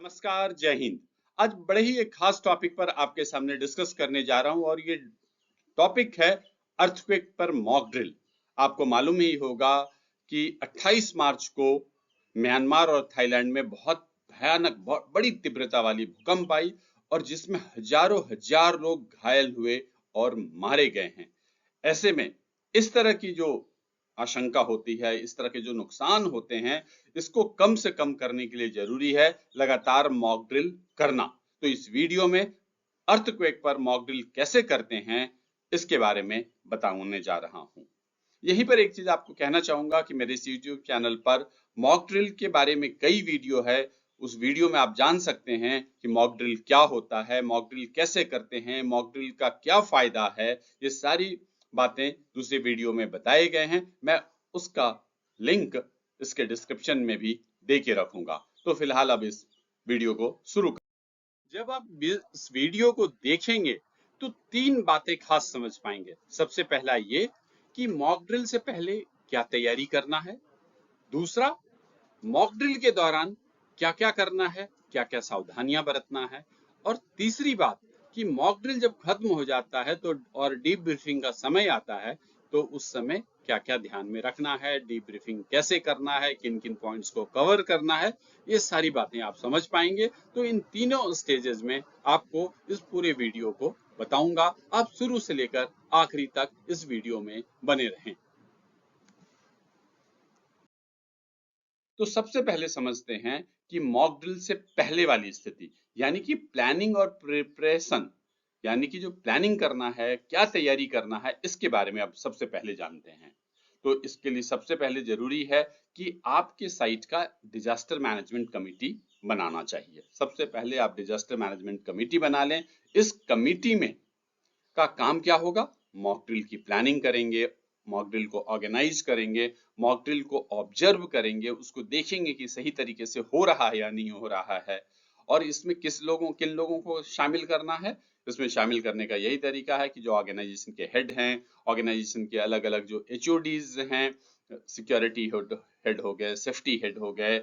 नमस्कार, जय हिंद। आज बड़े ही एक खास टॉपिक पर आपके सामने डिस्कस करने जा रहा हूं और ये टॉपिक है अर्थक्वेक पर मॉक ड्रिल। आपको मालूम ही होगा कि 28 मार्च को म्यांमार और थाईलैंड में बहुत भयानक, बहुत बड़ी तीव्रता वाली भूकंप आई और जिसमें हजारों हजार लोग घायल हुए और मारे गए हैं। ऐसे में इस तरह की जो आशंका होती है, इस तरह के जो नुकसान होते हैं, इसको कम से कम करने के लिए जरूरी है लगातार मॉक ड्रिल करना। तो इस वीडियो में अर्थक्वेक पर मॉक ड्रिल कैसे करते हैं इसके बारे में बताने जा रहा हूं। यहीं पर एक चीज आपको कहना चाहूंगा कि मेरे इस यूट्यूब चैनल पर मॉक ड्रिल के बारे में कई वीडियो है। उस वीडियो में आप जान सकते हैं कि मॉक ड्रिल क्या होता है, मॉक ड्रिल कैसे करते हैं, मॉक ड्रिल का क्या फायदा है। ये सारी बातें दूसरे वीडियो में बताए गए हैं। मैं उसका लिंक इसके डिस्क्रिप्शन में भी दे के रखूंगा। तो फिलहाल अब इस वीडियो को शुरू कर। जब आप इस वीडियो को देखेंगे तो तीन बातें खास समझ पाएंगे। सबसे पहला ये कि मॉक ड्रिल से पहले क्या तैयारी करना है, दूसरा मॉक ड्रिल के दौरान क्या क्या करना है, क्या क्या सावधानियां बरतना है, और तीसरी बात कि मॉक ड्रिल जब खत्म हो जाता है तो और डीप ब्रीफिंग का समय आता है तो उस समय क्या क्या ध्यान में रखना है, डीप ब्रीफिंग कैसे करना है, किन किन पॉइंट्स को कवर करना है, ये सारी बातें आप समझ पाएंगे। तो इन तीनों स्टेजेस में आपको इस पूरे वीडियो को बताऊंगा। आप शुरू से लेकर आखिरी तक इस वीडियो में बने रहें। तो सबसे पहले समझते हैं कि मॉक ड्रिल से पहले वाली स्थिति, यानी कि प्लानिंग और प्रिपरेशन, यानी कि जो प्लानिंग करना है, क्या तैयारी करना है, इसके बारे में अब सबसे पहले जानते हैं। तो इसके लिए सबसे पहले जरूरी है कि आपके साइट का डिजास्टर मैनेजमेंट कमेटी बनाना चाहिए। सबसे पहले आप डिजास्टर मैनेजमेंट कमेटी बना लें। इस कमेटी में का काम क्या होगा? मॉक ड्रिल की प्लानिंग करेंगे, मॉक ड्रिल को ऑर्गेनाइज करेंगे, मॉक ड्रिल को ऑब्जर्व करेंगे, उसको देखेंगे कि सही तरीके से हो रहा है या नहीं हो रहा है, और इसमें किन लोगों को शामिल करना है। इसमें शामिल करने का यही तरीका है कि जो ऑर्गेनाइजेशन के हेड हैं, ऑर्गेनाइजेशन के अलग अलग जो एचओडीज हैं, सिक्योरिटी हेड हो गए, सेफ्टी हेड हो गए,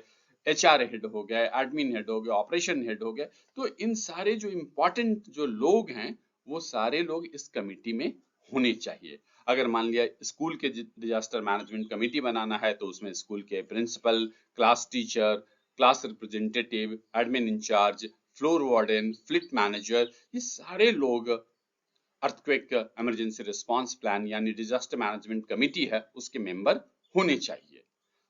एचआर हेड हो गए, एडमिन हेड हो गए, ऑपरेशन हेड हो गए, तो इन सारे जो इम्पोर्टेंट जो लोग हैं वो सारे लोग इस कमेटी में होने चाहिए। अगर मान लिया स्कूल के डिजास्टर मैनेजमेंट कमेटी बनाना है तो उसमें स्कूल के principal, class teacher, class representative, admin incharge, floor warden, fleet manager, ये सारे लोग अर्थक्वेक इमरजेंसी रिस्पांस प्लान यानी डिजास्टर मैनेजमेंट कमेटी है उसके मेंबर होने चाहिए।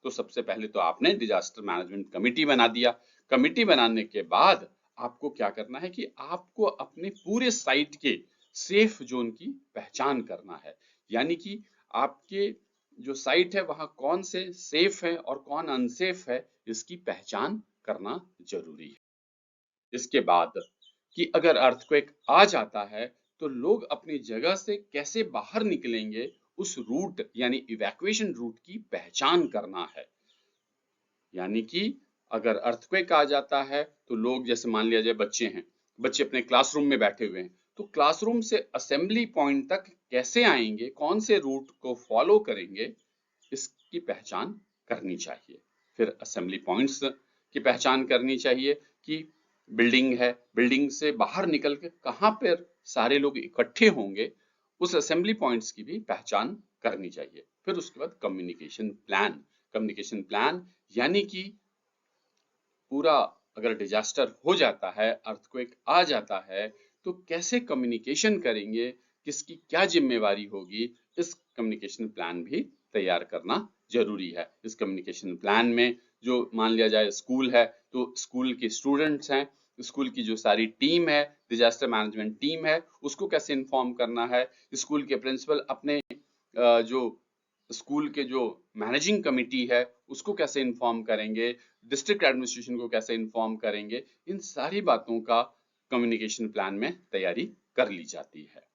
तो सबसे पहले तो आपने डिजास्टर मैनेजमेंट कमेटी बना दिया। कमेटी बनाने के बाद आपको क्या करना है कि आपको अपने पूरे साइट के सेफ जोन की पहचान करना है, यानी कि आपके जो साइट है वहां कौन से सेफ है और कौन अनसेफ है, इसकी पहचान करना जरूरी है। इसके बाद कि अगर अर्थक्वेक आ जाता है तो लोग अपनी जगह से कैसे बाहर निकलेंगे, उस रूट यानी इवैक्यूएशन रूट की पहचान करना है। यानी कि अगर अर्थक्वेक आ जाता है तो लोग, जैसे मान लिया जाए बच्चे हैं, बच्चे अपने क्लासरूम में बैठे हुए हैं, तो क्लासरूम से असेंबली पॉइंट तक कैसे आएंगे, कौन से रूट को फॉलो करेंगे, इसकी पहचान करनी चाहिए। फिर असेंबली पॉइंट्स की पहचान करनी चाहिए कि बिल्डिंग है, बिल्डिंग से बाहर निकल के कहाँ पर सारे लोग इकट्ठे होंगे, उस असेंबली पॉइंट्स की भी पहचान करनी चाहिए। फिर उसके बाद कम्युनिकेशन प्लान यानी कि पूरा अगर डिजास्टर हो जाता है, अर्थक्वेक आ जाता है, तो कैसे कम्युनिकेशन करेंगे, किसकी क्या जिम्मेवारी होगी, इस कम्युनिकेशन प्लान भी तैयार करना जरूरी है। इस कम्युनिकेशन प्लान में जो मान लिया जाए स्कूल है तो स्कूल के स्टूडेंट्स हैं, स्कूल की जो सारी टीम है, डिजास्टर मैनेजमेंट टीम है, उसको कैसे इन्फॉर्म करना है। स्कूल के प्रिंसिपल अपने जो स्कूल के जो मैनेजिंग कमिटी है उसको कैसे इन्फॉर्म करेंगे, डिस्ट्रिक्ट एडमिनिस्ट्रेशन को कैसे इन्फॉर्म करेंगे, इन सारी बातों का कम्युनिकेशन प्लान में तैयारी कर ली जाती है।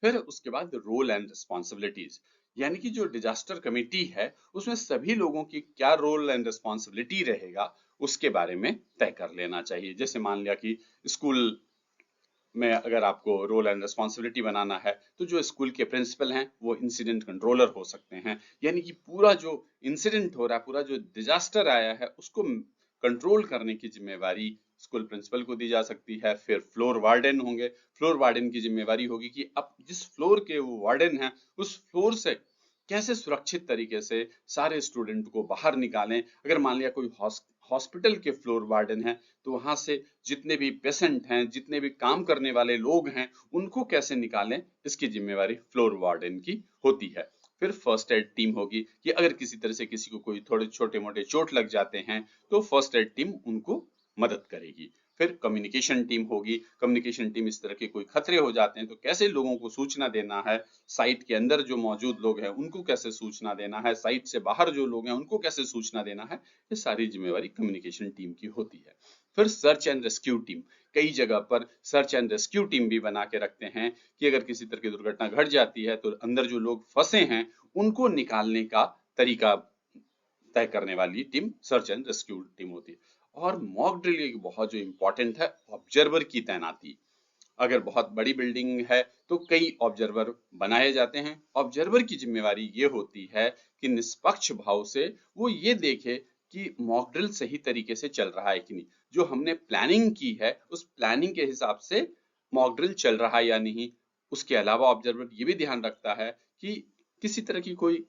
फिर उसके बाद रोल एंड रिस्पॉन्सिबिलिटीज, यानी कि जो डिजास्टर कमेटी है उसमें सभी लोगों की क्या रोल एंड रिस्पॉन्सिबिलिटी रहेगा उसके बारे में तय कर लेना चाहिए। जैसे मान लिया कि स्कूल में अगर आपको रोल एंड रिस्पॉन्सिबिलिटी बनाना है तो जो स्कूल के प्रिंसिपल हैं वो इंसिडेंट कंट्रोलर हो सकते हैं, यानी कि पूरा जो इंसिडेंट हो रहा है, पूरा जो डिजास्टर आया है उसको कंट्रोल करने की जिम्मेवारी स्कूल प्रिंसिपल को दी जा सकती है। फिर फ्लोर वार्डन होंगे, फ्लोर वार्डन की जिम्मेवारी होगी कि अब जिस फ्लोर के वो वार्डन हैं उस फ्लोर से कैसे सुरक्षित तरीके से सारे स्टूडेंट को बाहर निकालें। अगर मान लिया कोई हॉस्पिटल के फ्लोर वार्डन है तो वहां से जितने भी पेशेंट हैं, जितने भी काम करने वाले लोग हैं, उनको कैसे निकालें, इसकी जिम्मेवारी फ्लोर वार्डन की होती है। फिर फर्स्ट एड टीम होगी कि अगर किसी तरह से किसी को कोई थोड़े छोटे मोटे चोट लग जाते हैं तो फर्स्ट एड टीम उनको मदद करेगी। फिर कम्युनिकेशन टीम होगी, कम्युनिकेशन टीम इस तरह के कोई खतरे हो जाते हैं तो कैसे लोगों को सूचना देना है, साइट के अंदर जो मौजूद लोग हैं उनको कैसे सूचना देना है, साइट से बाहर जो लोग हैं उनको कैसे सूचना देना है, ये सारी जिम्मेवारी कम्युनिकेशन टीम की होती है। फिर सर्च एंड रेस्क्यू टीम, कई जगह पर सर्च एंड रेस्क्यू टीम भी बना के रखते हैं कि अगर किसी तरह की दुर्घटना घट जाती है तो अंदर जो लोग फंसे हैं उनको निकालने का तरीका तय करने वाली team search and rescue team होती है। और मॉक ड्रिल एक बहुत जो इम्पोर्टेंट है, ऑब्जर्वर की तैनाती। अगर बहुत बड़ी बिल्डिंग है तो कई ऑब्जर्वर बनाए जाते हैं। ऑब्जर्वर की जिम्मेवारी ये होती है कि निष्पक्ष भाव से वो ये देखे कि मॉक ड्रिल सही तरीके से चल रहा है कि नहीं, जो हमने प्लानिंग की है उस प्लानिंग के हिसाब से मॉक ड्रिल चल रहा है या नहीं। उसके अलावा ऑब्जर्वर ये भी ध्यान रखता है कि किसी तरह की कोई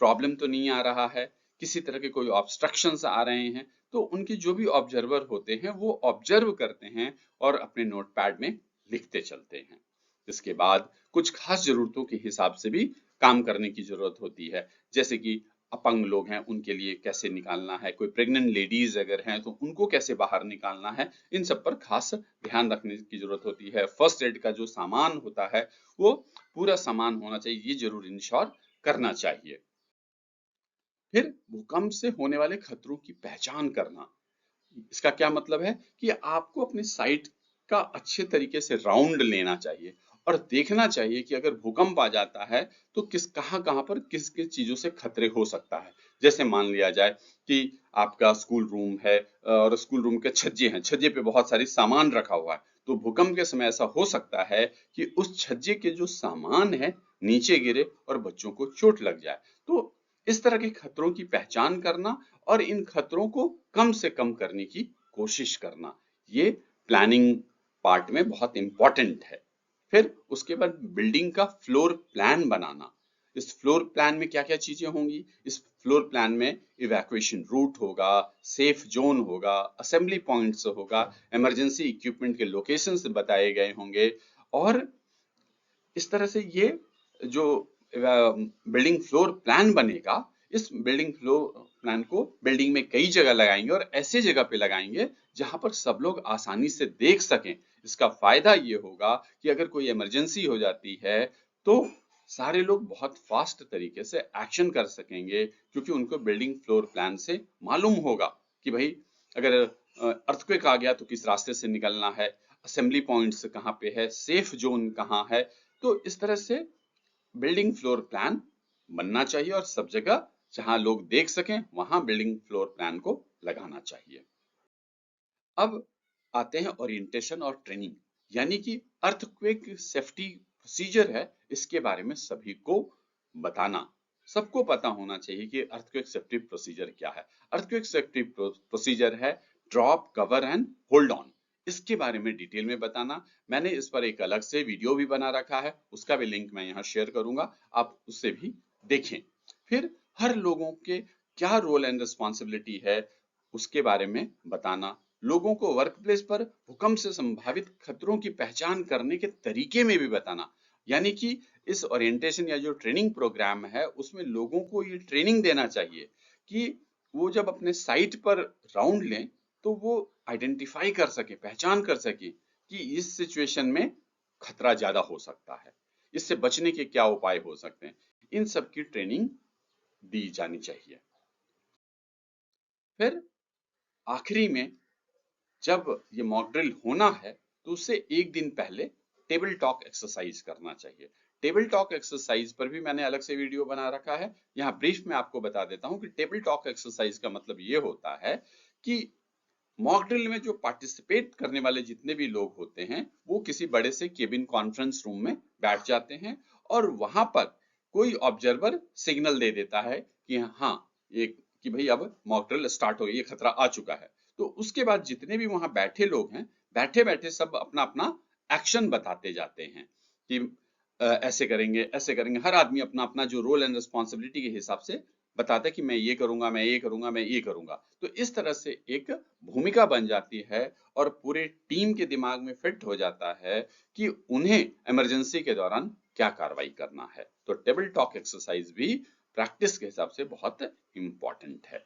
प्रॉब्लम तो नहीं आ रहा है, किसी तरह के कोई ऑब्स्ट्रक्शंस आ रहे हैं तो उनके जो भी ऑब्जर्वर होते हैं वो ऑब्जर्व करते हैं और अपने नोटपैड में लिखते चलते हैं। इसके बाद कुछ खास जरूरतों के हिसाब से भी काम करने की जरूरत होती है, जैसे कि अपंग लोग हैं उनके लिए कैसे निकालना है, कोई प्रेग्नेंट लेडीज अगर हैं तो उनको कैसे बाहर निकालना है, इन सब पर खास ध्यान रखने की जरूरत होती है। फर्स्ट एड का जो सामान होता है वो पूरा सामान होना चाहिए, ये जरूर इंश्योर करना चाहिए। फिर भूकंप से होने वाले खतरों की पहचान करना, इसका क्या मतलब है कि आपको अपने साइट का अच्छे तरीके से राउंड लेना चाहिए और देखना चाहिए कि अगर भूकंप आ जाता है तो कहाँ पर किस किस चीजों से खतरे हो सकता है। जैसे मान लिया जाए कि आपका स्कूल रूम है और स्कूल रूम के छज्जे हैं, छज्जे पे बहुत सारी सामान रखा हुआ है, तो भूकंप के समय ऐसा हो सकता है कि उस छज्जे के जो सामान है नीचे गिरे और बच्चों को चोट लग जाए। तो इस तरह के खतरों की पहचान करना और इन खतरों को कम से कम करने की कोशिश करना, ये प्लानिंग पार्ट में बहुत इंपॉर्टेंट है। फिर उसके बाद बिल्डिंग का फ्लोर प्लान बनाना। इस फ्लोर प्लान में क्या क्या चीजें होंगी, इस फ्लोर प्लान में इवैक्यूएशन रूट होगा, सेफ जोन होगा, असेंबली पॉइंट्स होगा, इमरजेंसी इक्विपमेंट के लोकेशंस बताए गए होंगे। और इस तरह से ये जो बिल्डिंग फ्लोर प्लान बनेगा, इस बिल्डिंग फ्लोर प्लान को बिल्डिंग में कई जगह लगाएंगे और ऐसे जगह पे लगाएंगे जहां पर सब लोग आसानी से देख सकें। इसका फायदा ये होगा कि अगर कोई इमरजेंसी हो जाती है तो सारे लोग बहुत फास्ट तरीके से एक्शन कर सकेंगे, क्योंकि उनको बिल्डिंग फ्लोर प्लान से मालूम होगा कि भाई अगर अर्थक्वेक आ गया तो किस रास्ते से निकलना है, असेंबली पॉइंट्स कहाँ पे है, सेफ जोन कहाँ है। तो इस तरह से बिल्डिंग फ्लोर प्लान बनना चाहिए और सब जगह जहां लोग देख सकें वहां बिल्डिंग फ्लोर प्लान को लगाना चाहिए। अब आते हैं ओरिएंटेशन और ट्रेनिंग, यानी कि अर्थक्वेक सेफ्टी प्रोसीजर है, इसके बारे में सभी को बताना। सबको पता होना चाहिए कि अर्थक्वेक सेफ्टी प्रोसीजर क्या है। अर्थक्वेक सेफ्टी प्रोसीजर है drop, cover and hold on. इसके बारे में डिटेल में बताना। मैंने इस पर एक अलग से वीडियो भी बना रखा है, उसका भी लिंक मैं यहाँ शेयर करूंगा, आप उससे भी देखें। फिर हर लोगों के क्या रोल एंड रिस्पॉन्सिबिलिटी है उसके बारे में बताना। लोगों को वर्क प्लेस पर भूकंप से संभावित खतरों की पहचान करने के तरीके में भी बताना। यानी कि इस ओरिएंटेशन या जो ट्रेनिंग प्रोग्राम है उसमें लोगों को ये ट्रेनिंग देना चाहिए कि वो जब अपने साइट पर राउंड लें तो वो आइडेंटिफाई कर सके, पहचान कर सके कि इस सिचुएशन में खतरा ज्यादा हो सकता है, इससे बचने के क्या उपाय हो सकते हैं। इन सब की ट्रेनिंग दी जानी चाहिए। फिर आखिरी में जब ये मॉक ड्रिल होना है तो उससे एक दिन पहले टेबल टॉक एक्सरसाइज करना चाहिए। टेबल टॉक एक्सरसाइज पर भी मैंने अलग से वीडियो बना रखा है, यहाँ ब्रीफ में आपको बता देता हूँ कि टेबल टॉक एक्सरसाइज का मतलब ये होता है कि मॉक ड्रिल में जो पार्टिसिपेट करने वाले जितने भी लोग होते हैं वो किसी बड़े से केबिन कॉन्फ्रेंस रूम में बैठ जाते हैं और वहां पर कोई ऑब्जर्वर सिग्नल दे देता है कि हाँ, ये कि भाई अब मॉक ड्रिल स्टार्ट हो गई, ये खतरा आ चुका है। तो उसके बाद जितने भी वहां बैठे लोग हैं, बैठे बैठे सब अपना अपना एक्शन बताते जाते हैं कि ऐसे करेंगे, हर आदमी अपना अपना जो रोल एंड रिस्पॉन्सिबिलिटी के हिसाब से बताता है कि मैं ये करूंगा, मैं ये करूंगा, मैं ये करूंगा। तो इस तरह से एक भूमिका बन जाती है और पूरे टीम के दिमाग में फिट हो जाता है कि उन्हें इमरजेंसी के दौरान क्या कार्रवाई करना है। तो टेबल टॉक एक्सरसाइज भी प्रैक्टिस के हिसाब से बहुत इंपॉर्टेंट है।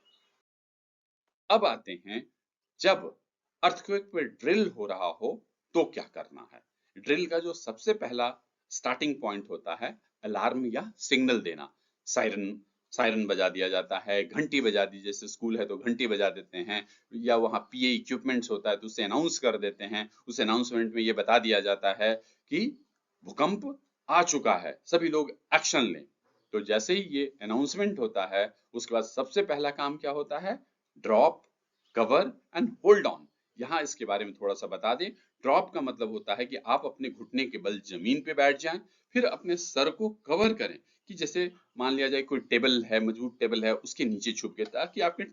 अब आते हैं, जब अर्थक्वेक पे ड्रिल हो रहा हो तो क्या करना है। ड्रिल का जो सबसे पहला स्टार्टिंग पॉइंट होता है अलार्म या सिग्नल देना। सायरन सायरन बजा दिया जाता है, घंटी बजा दी, जैसे स्कूल है तो घंटी बजा देते हैं, या वहाँ पीए इक्विपमेंट्स होता है तो उसे अनाउंस कर देते हैं। उस अनाउंसमेंट में ये बता दिया जाता है कि भूकंप आ चुका है, सभी लोग एक्शन लें। तो जैसे ही ये अनाउंसमेंट होता है, उसके बाद सबसे पहला काम क्या होता है, drop, cover and hold on. यहाँ इसके बारे में थोड़ा सा बता दें। ड्रॉप का मतलब होता है कि आप अपने घुटने के बल जमीन पे बैठ जाएं, फिर अपने सर को कवर करें, कि जैसे मान लिया जाए कोई टेबल है, मजबूत टेबल है, उसके नीचे छुप के, ताकि आपके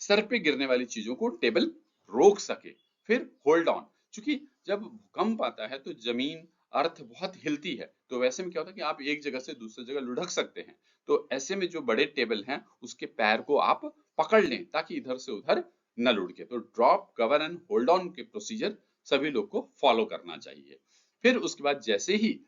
सर पे गिरने वाली चीजों को टेबल रोक सके। फिर होल्ड ऑन, क्योंकि जब भूकंप आता है तो जमीन, अर्थ बहुत हिलती है, तो वैसे में क्या होता है कि आप एक जगह से दूसरी जगह लुढ़क सकते हैं। तो ऐसे में जो बड़े टेबल हैं उसके पैर को आप पकड़ लें ताकि इधर से उधर न लुढ़के। तो drop, cover and hold on के प्रोसीजर सभी लोग को फॉलो करना चाहिए। फिर उसके बाद जैसे ही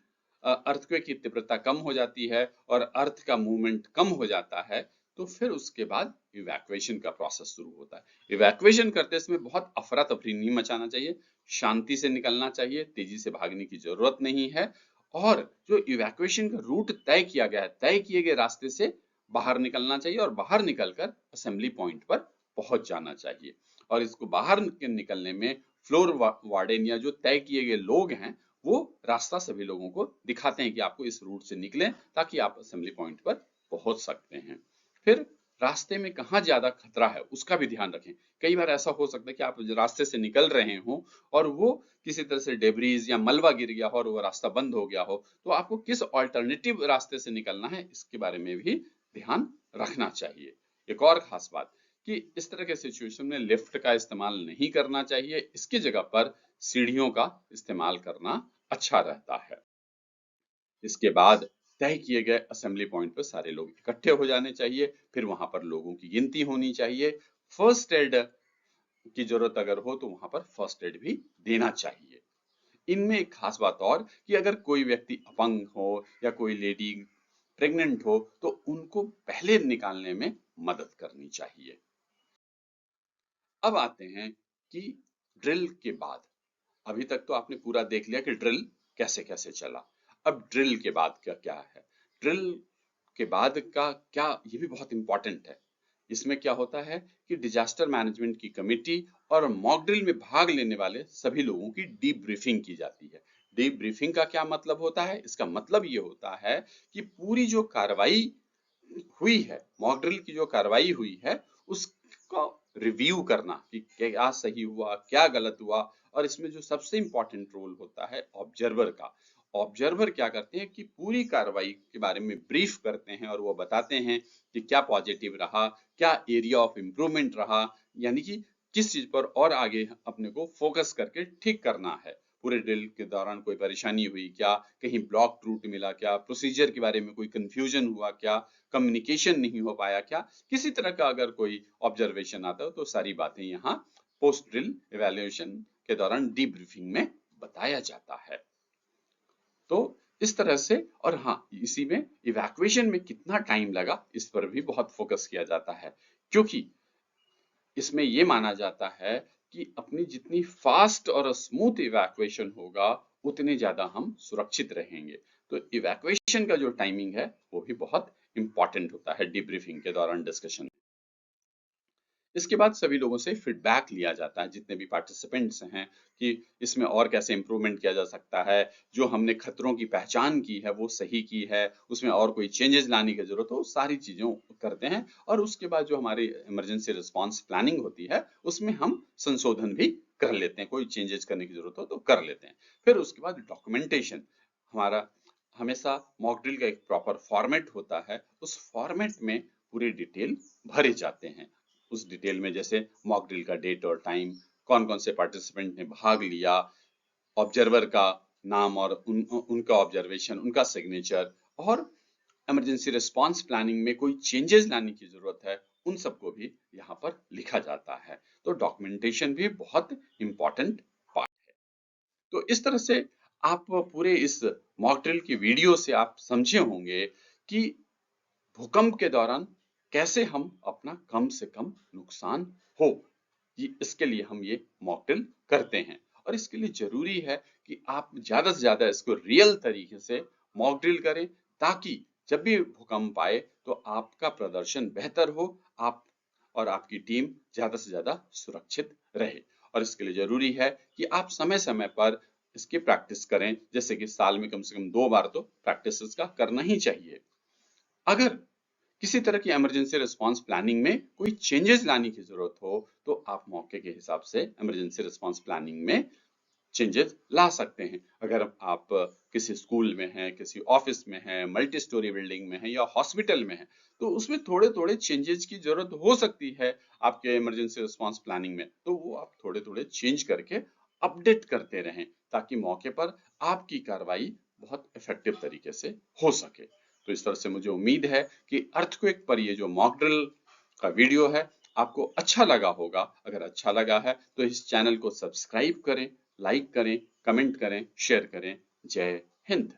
अर्थक्वेक की तीव्रता कम हो जाती है और अर्थ का मूवमेंट कम हो जाता है, तो फिर उसके बाद इवैक्यूएशन का प्रोसेस शुरू होता है। इवैक्यूएशन करते समय बहुत अफरा तफरी नहीं मचाना चाहिए, शांति से निकलना चाहिए, तेजी से भागने की जरूरत नहीं है। और जो इवैक्यूएशन का रूट तय किया गया है, तय किए गए रास्ते से बाहर निकलना चाहिए और बाहर निकलकर असेंबली पॉइंट पर पहुंच जाना चाहिए। और इसको बाहर निकलने में फ्लोर वार्डन या जो तय किए गए लोग हैं, वो रास्ता सभी लोगों को दिखाते हैं कि आपको इस रूट से निकलें ताकि आप असेंबली पॉइंट पर पहुंच सकते हैं। फिर रास्ते में कहाँ ज्यादा खतरा है उसका भी ध्यान रखें। कई बार ऐसा हो सकता है कि आप रास्ते से निकल रहे हो और वो किसी तरह से डेब्रीज या मलबा गिर गया हो और वो रास्ता बंद हो गया हो, तो आपको किस ऑल्टरनेटिव रास्ते से निकलना है इसके बारे में भी ध्यान रखना चाहिए। एक और खास बात कि इस तरह के सिचुएशन में लिफ्ट का इस्तेमाल नहीं करना चाहिए, इसकी जगह पर सीढ़ियों का इस्तेमाल करना अच्छा रहता है। इसके बाद तय किए गए असेंबली पॉइंट पर सारे लोग इकट्ठे हो जाने चाहिए, फिर वहां पर लोगों की गिनती होनी चाहिए। फर्स्ट एड की जरूरत अगर हो तो वहां पर फर्स्ट एड भी देना चाहिए। इनमें एक खास बात और कि अगर कोई व्यक्ति अपंग हो या कोई लेडी प्रेग्नेंट हो तो उनको पहले निकालने में मदद करनी चाहिए। अब आते हैं कि ड्रिल के बाद, अभी तक तो आपने पूरा देख लिया कि ड्रिल कैसे कैसे चला। अब ड्रिल के बाद क्या क्या है, ड्रिल के बाद का क्या, ये भी बहुत इंपॉर्टेंट है। इसमें क्या होता है कि डिजास्टर मैनेजमेंट की कमेटी और मॉक ड्रिल में भाग लेने वाले सभी लोगों की डीप ब्रीफिंग की जाती है। डीप ब्रीफिंग का क्या मतलब होता है, इसका मतलब ये होता है कि पूरी जो कार्रवाई हुई है, मॉक ड्रिल की जो कार्रवाई हुई है, उसको रिव्यू करना कि क्या सही हुआ, क्या गलत हुआ। और इसमें जो सबसे इंपॉर्टेंट रोल होता है ऑब्जर्वर का। ऑब्जर्वर क्या करते हैं कि पूरी कार्रवाई के बारे में ब्रीफ करते हैं और वो बताते हैं कि क्या पॉजिटिव रहा, क्या एरिया ऑफ इम्प्रूवमेंट रहा, यानी कि किस चीज पर और आगे अपने को फोकस करके ठीक करना है। पूरे ड्रिल के दौरान कोई परेशानी हुई क्या, कहीं ब्लॉक रूट मिला क्या, प्रोसीजर के बारे में कोई कंफ्यूजन हुआ क्या, कम्युनिकेशन नहीं हो पाया क्या, किसी तरह का अगर कोई ऑब्जर्वेशन आता हो तो सारी बातें यहाँ पोस्ट ड्रिल इवैल्यूएशन के दौरान डीब्रीफिंग में बताया जाता है। तो इस तरह से, और हाँ, इसी में इवैक्यूएशन में कितना टाइम लगा इस पर भी बहुत फोकस किया जाता है, क्योंकि इसमें ये माना जाता है कि अपनी जितनी फास्ट और स्मूथ इवैक्यूएशन होगा उतने ज्यादा हम सुरक्षित रहेंगे। तो इवैक्यूएशन का जो टाइमिंग है वो भी बहुत इंपॉर्टेंट होता है डिब्रीफिंग के दौरान डिस्कशन। इसके बाद सभी लोगों से फीडबैक लिया जाता है, जितने भी पार्टिसिपेंट्स हैं, कि इसमें और कैसे इम्प्रूवमेंट किया जा सकता है, जो हमने खतरों की पहचान की है वो सही की है, उसमें और कोई चेंजेस लाने की जरूरत हो, सारी चीजों करते हैं। और उसके बाद जो हमारी इमरजेंसी रिस्पांस प्लानिंग होती है उसमें हम संशोधन भी कर लेते हैं, कोई चेंजेस करने की जरूरत हो तो कर लेते हैं। फिर उसके बाद डॉक्यूमेंटेशन, हमारा हमेशा मॉक ड्रिल का एक प्रॉपर फॉर्मेट होता है, उस फॉर्मेट में पूरी डिटेल भरे जाते हैं। उस डिटेल में, जैसे मॉक ड्रिल का डेट और टाइम, कौन कौन से पार्टिसिपेंट ने भाग लिया, ऑब्जर्वर का नाम और उनका ऑब्जर्वेशन, उनका सिग्नेचर, और इमरजेंसी रिस्पांस प्लानिंग में कोई चेंजेस लाने की जरूरत है, उन सबको भी यहाँ पर लिखा जाता है। तो डॉक्यूमेंटेशन भी बहुत इंपॉर्टेंट पार्ट है। तो इस तरह से आप पूरे इस मॉक ड्रिल की वीडियो से आप समझे होंगे कि भूकंप के दौरान कैसे हम अपना कम से कम नुकसान हो, ये इसके लिए हम ये मॉक ड्रिल करते हैं। और इसके लिए जरूरी है कि आप ज्यादा से ज्यादा इसको रियल तरीके से मॉक ड्रिल करें, ताकि जब भी भूकंप आए तो आपका प्रदर्शन बेहतर हो, आप और आपकी टीम ज्यादा से ज्यादा सुरक्षित रहे। और इसके लिए जरूरी है कि आप समय समय पर इसकी प्रैक्टिस करें, जैसे कि साल में कम से कम 2 बार तो प्रैक्टिस इसका करना ही चाहिए। अगर किसी तरह की इमरजेंसी रिस्पांस प्लानिंग में कोई चेंजेस लाने की जरूरत हो, तो आप मौके के हिसाब से इमरजेंसी रिस्पांस प्लानिंग में चेंजेस ला सकते हैं। अगर आप किसी स्कूल में हैं, किसी ऑफिस में हैं, मल्टी स्टोरी बिल्डिंग में हैं या हॉस्पिटल में हैं, तो उसमें थोड़े थोड़े चेंजेस की जरूरत हो सकती है आपके इमरजेंसी रिस्पांस प्लानिंग में, तो वो आप थोड़े थोड़े चेंज करके अपडेट करते रहें, ताकि मौके पर आपकी कार्रवाई बहुत इफेक्टिव तरीके से हो सके। तो इस तरह से मुझे उम्मीद है कि अर्थक्वेक पर ये जो मॉक ड्रिल का वीडियो है आपको अच्छा लगा होगा। अगर अच्छा लगा है तो इस चैनल को सब्सक्राइब करें, लाइक करें, कमेंट करें, शेयर करें। जय हिंद।